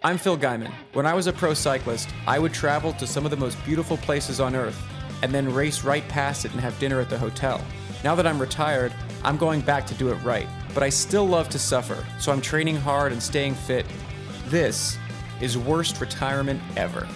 I'm Phil Gaimon. When I was a pro cyclist, I would travel to some of the most beautiful places on Earth and then race right past it and have dinner at the hotel. Now that I'm retired, I'm going back to do it right. But I still love to suffer, so I'm training hard and staying fit. This is worst retirement ever.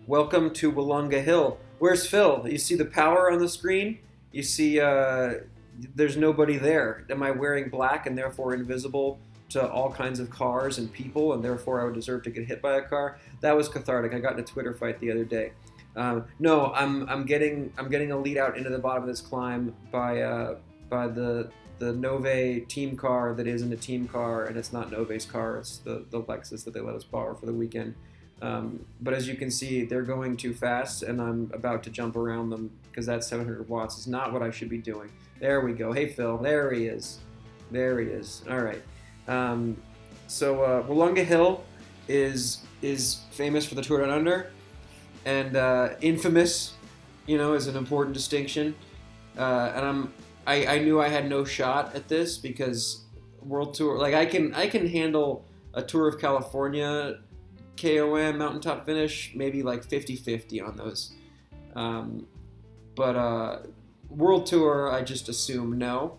Welcome to Willunga Hill. Where's Phil? You see the power on the screen? You see there's nobody there. Am I wearing black and therefore invisible to all kinds of cars and people, and therefore I would deserve to get hit by a car? That was cathartic. I got in a Twitter fight the other day. No, I'm getting a lead out into the bottom of this climb by the Nove team car that isn't a team car, and it's not Nove's car. It's the Lexus that they let us borrow for the weekend. But as you can see, they're going too fast, and I'm about to jump around them because that 700 watts is not what I should be doing. There we go. Hey, Phil. There he is. There he is. All right. So Willunga Hill is famous for the Tour Down Under, and infamous, is an important distinction. And I knew I had no shot at this because World Tour, like I can handle a Tour of California KOM mountaintop finish, maybe like 50-50 on those. But World Tour, I just assume no.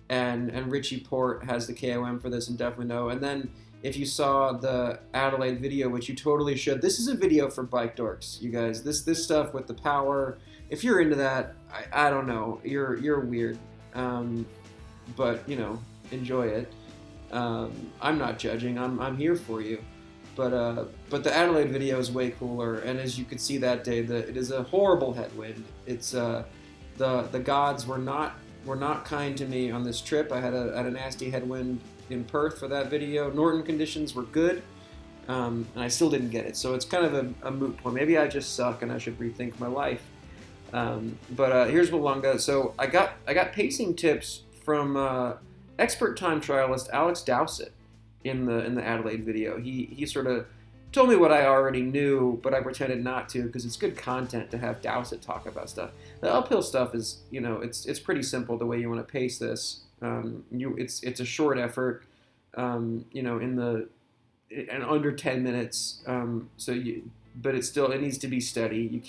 And Richie Port has the KOM for this and definitely no. And then if you saw the Adelaide video, which you totally should, this is a video for bike dorks, you guys. This stuff with the power, if you're into that, I don't know, you're weird. But enjoy it. I'm not judging. I'm here for you. But the Adelaide video is way cooler, and as you could see that day, it is a horrible headwind. It's the gods were not kind to me on this trip. I had a nasty headwind in Perth for that video. Norton conditions were good, and I still didn't get it. So it's kind of a moot point. Maybe I just suck, and I should rethink my life. But here's Willunga. So I got pacing tips from expert time trialist Alex Dowsett. In the Adelaide video, he sort of told me what I already knew, but I pretended not to because it's good content to have Dowsett talk about stuff. The uphill stuff is, it's pretty simple the way you want to pace this. It's a short effort, in under 10 minutes. But it needs to be steady. You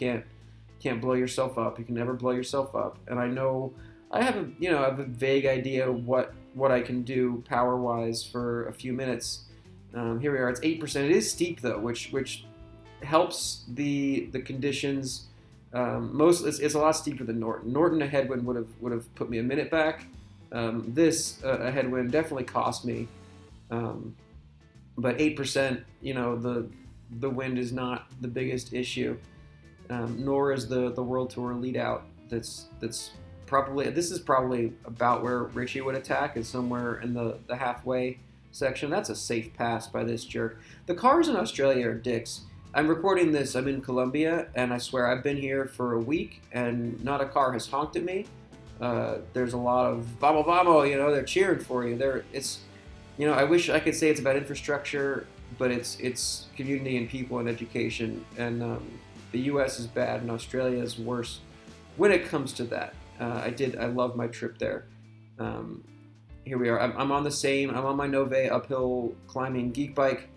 can't blow yourself up. You can never blow yourself up. And I know I have a vague idea what I can do power-wise for a few minutes. Here we are. It's 8%. It is steep though, which helps the conditions. It's a lot steeper than Norton. Norton a headwind would have put me a minute back. This a headwind definitely cost me. But 8%, the wind is not the biggest issue. Nor is the World Tour lead out. This is probably about where Richie would attack, is somewhere in the halfway section. That's a safe pass by this jerk. The cars in Australia are dicks. I'm recording this, I'm in Colombia, and I swear I've been here for a week, and not a car has honked at me. There's a lot of vamo vamo, they're cheering for you. I wish I could say it's about infrastructure, but it's community and people and education, and the U.S. is bad and Australia is worse when it comes to that. I love my trip there. Here we are. I'm on my Nove uphill climbing geek bike.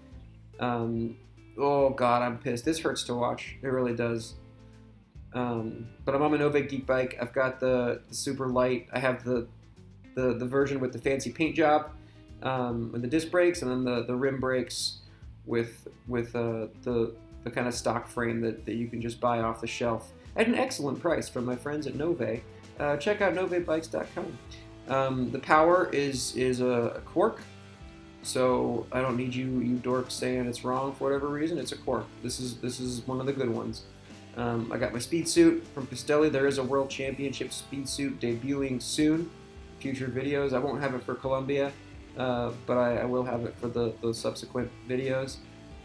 Oh God, I'm pissed. This hurts to watch. It really does. But I'm on my Nove geek bike. I've got the super light. I have the version with the fancy paint job, with the disc brakes, and then the rim brakes with the kind of stock frame that you can just buy off the shelf at an excellent price from my friends at Nove. Check out novebikes.com. The power is a Quarq, so I don't need you dorks saying it's wrong for whatever reason. It's a Quarq. This is one of the good ones. I got my speed suit from Castelli. There is a World Championship speed suit debuting soon. Future videos. I won't have it for Colombia, but I will have it for the subsequent videos.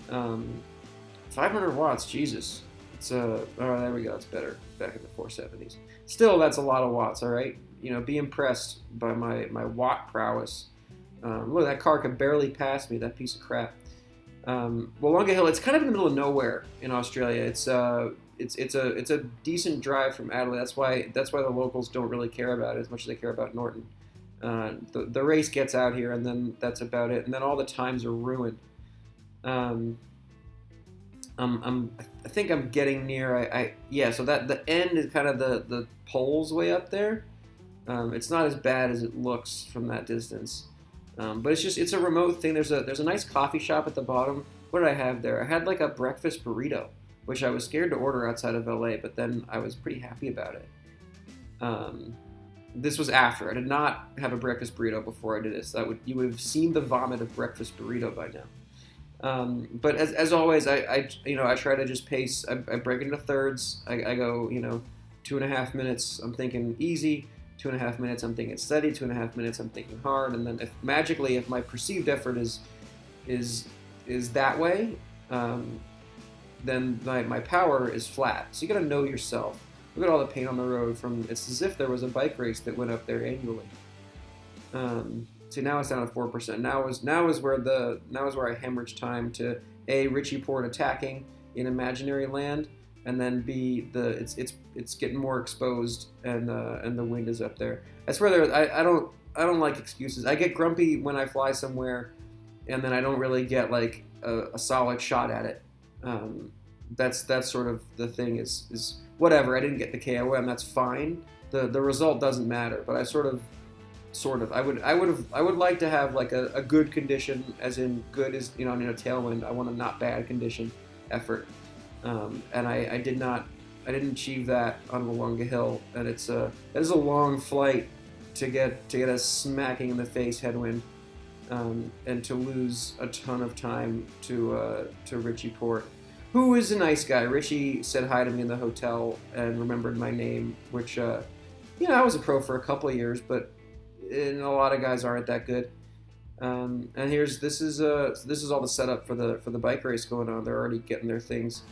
500 watts, Jesus. It's oh, there we go. It's better. Back in the 470s. Still, that's a lot of watts. All right, be impressed by my watt prowess. Look, that car could barely pass me. That piece of crap. Willunga Hill. It's kind of in the middle of nowhere in Australia. It's a decent drive from Adelaide. That's why the locals don't really care about it as much as they care about Norton. The race gets out here, and then that's about it. And then all the times are ruined. I think I'm getting near. So that the end is kind of the poles way up there. It's not as bad as it looks from that distance. But it's a remote thing. There's a nice coffee shop at the bottom. What did I have there? I had like a breakfast burrito, which I was scared to order outside of LA, but then I was pretty happy about it. This was after. I did not have a breakfast burrito before I did this. You would have seen the vomit of breakfast burrito by now. But as always, I try to just pace. I break it into thirds. I go 2.5 minutes. I'm thinking easy. 2.5 minutes, I'm thinking steady. 2.5 minutes, I'm thinking hard. And then if my perceived effort is that way, then my power is flat. So you got to know yourself. Look at all the paint on the road. It's as if there was a bike race that went up there annually. See, now it's down to 4%. Now is where I hemorrhage time to A, Richie Port attacking in imaginary land, and then B, it's getting more exposed, and the wind is up there. I swear, I don't like excuses. I get grumpy when I fly somewhere, and then I don't really get like a solid shot at it. That's sort of the thing. Is whatever. I didn't get the KOM. That's fine. The result doesn't matter. But I sort of. I would like to have like a good condition, as in good is in a tailwind. I want a not bad condition effort. And I didn't achieve that on Willunga Hill, and that is a long flight to get a smacking in the face headwind, and to lose a ton of time to Richie Port, who is a nice guy. Richie said hi to me in the hotel and remembered my name, which I was a pro for a couple of years, but a lot of guys aren't that good. And this is all the setup for the bike race going on. They're already getting their things.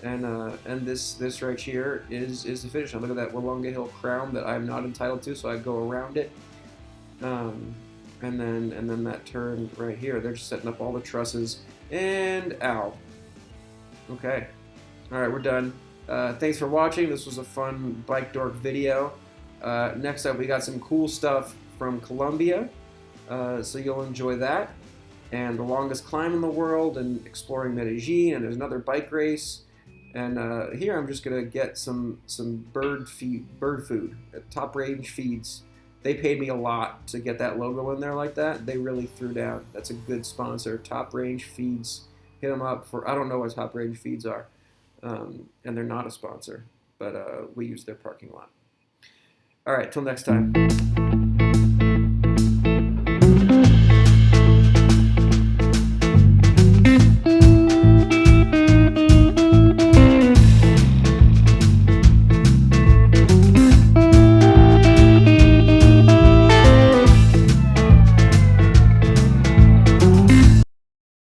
And this right here is the finish line. Look at that Willunga Hill crown that I'm not entitled to, so I go around it. And then that turn right here. They're just setting up all the trusses. And ow. Okay. All right, we're done. Thanks for watching. This was a fun Bike Dork video. Next up, we got some cool stuff from Colombia. So you'll enjoy that. And the longest climb in the world, and exploring Medellin, and there's another bike race. And here I'm just gonna get some bird food, Top Range Feeds. They paid me a lot to get that logo in there like that. They really threw down. That's a good sponsor. Top Range Feeds. Hit them up for, I don't know what Top Range Feeds are, and they're not a sponsor, but we use their parking lot. All right, till next time.